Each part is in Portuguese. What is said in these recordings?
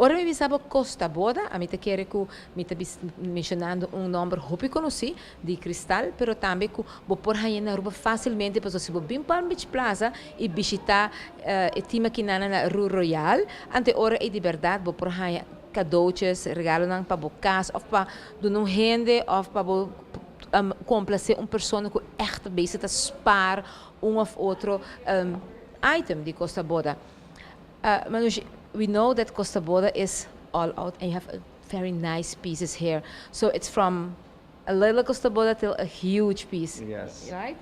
Ora mi pensavo Costa Boda, a me te quero que me te mencionando um nome hopi conheci de cristal, pero também que vou por aí na rua facilmente, porque se vou bem para Beach Plaza e visitar e time aqui na Rua Royal, ante ora é de verdade vou por aí cadeautjes, regalo não para bocas, ou para doen um rende, ou para complacer uma pessoa que echt bezig te sparen of outro item de Costa Boda. Manoj, we know that Costa Boda is all out and you have very nice pieces here. So it's from a little Costa Boda till a huge piece. Yes. Right?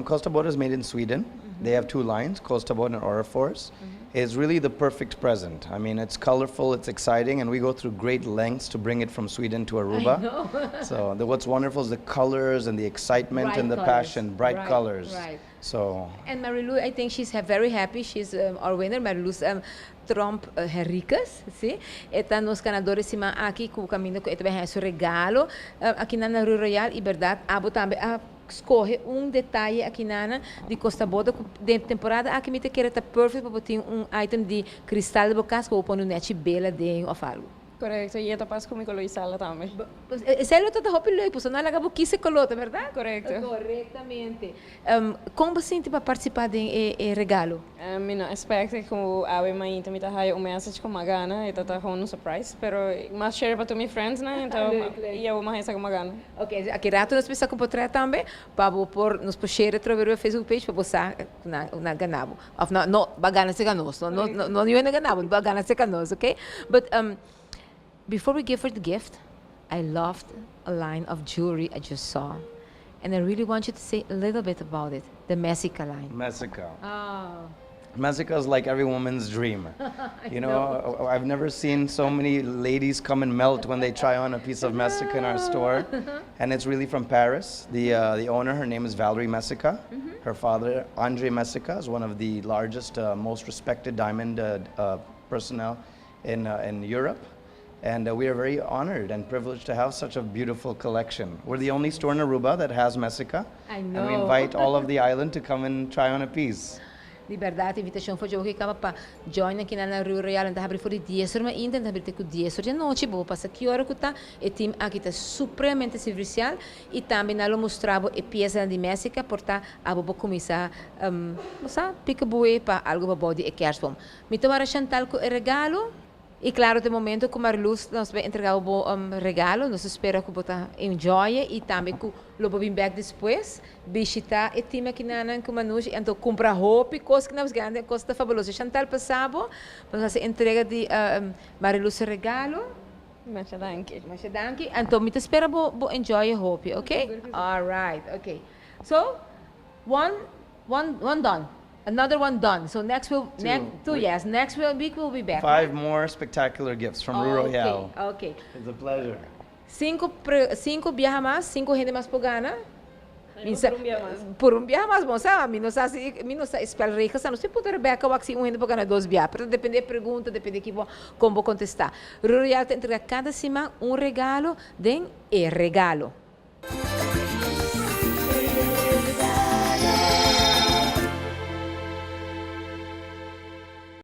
Costa Boda is made in Sweden. They have two lines, Costa Boda and Orifors. It's really the perfect present. I mean, it's colorful, it's exciting, and we go through great lengths to bring it from Sweden to Aruba. I know. So what's wonderful is the colors and the excitement Bright and the colors. passion, bright Right, colors. right. So And Marilu, I think she's very happy. She's our winner. Marilu's Trump Henriquez, sim? Eta nos ganadores cima aqui com o caminho que vai receber regalo aqui na Rua Royal e verdade, abo também escorre detalhe aqui na de Costa Boda de temporada aqui me te quer tá perfect para botar item de cristal de bocas para pôr no net bela de ou algo. Correcto, y esta pasa conmigo lo hice también. Esse é o todo hopi leuk, porque não ela acabou que se colota, verdade? Correcto. Corretamente. Como você sente para participar de regalo? Mina expecte que o ave mai então me tá raio uma message com magana e tá com um surprise, pero mais share para meus friends, né? Então e eu mais com magana. Ok, aqui rato nós precisamos com portrait também, para pôr nos share através do Facebook page para postar na ganabo. Of no bagana se ganos, não eu na ganabo, bagana se ganos, okay? But before we give her the gift, I loved a line of jewelry I just saw. And I really want you to say a little bit about it, the Messica line. Messica. Oh. Messica is like every woman's dream. You know, I've never seen so many ladies come and melt when they try on a piece of Messica in our store. And it's really from Paris. The owner, her name is Valerie Messica. Her father, Andre Messica, is one of the largest, most respected diamond personnel in Europe. And we are very honored and privileged to have such a beautiful collection. We're the only store in Aruba that has Messica. I know. And we invite all of the island to come and try on a piece. De verdade, a invitação foi que acaba para join aqui na Rua Royal, então abrir fora 10 horas, ainda abrir com 10 horas da noite, vou passar que hora que está, e time aqui está supremamente servicial, e também nós mostramos a peça de México, portanto, a vou começar, pica bué para algo para body e kerstboom. Me tomara Chantal com o regalo. E claro, de momento, com Marluz, nós vamos entregar o regalo, nós esperamos que você enjoy e também que lo vou vir back depois, visitar e time aqui na Manoj, então comprar roupa e coisas que nós ganhamos, coisas fabulosas. Chantal passava, vamos fazer entrega de Marluz regalo. Mas danke. Mas danke. Então, me espera vou enjoy a roupa, ok? All right, ok. So, one done. Another one done. So next week we'll be back. 5 more spectacular gifts from Rue Royale. Okay. It's a pleasure. 5 viaja mais, 5 gente mais pogana. Por viaje mais bom, sabe? Não sei espel rica, não sei poder beca ou assim gente pogana 2 viajes. Pero depende da pergunta, depende de como contestar. Rue Royale te entrega cada semana regalo, den regalo.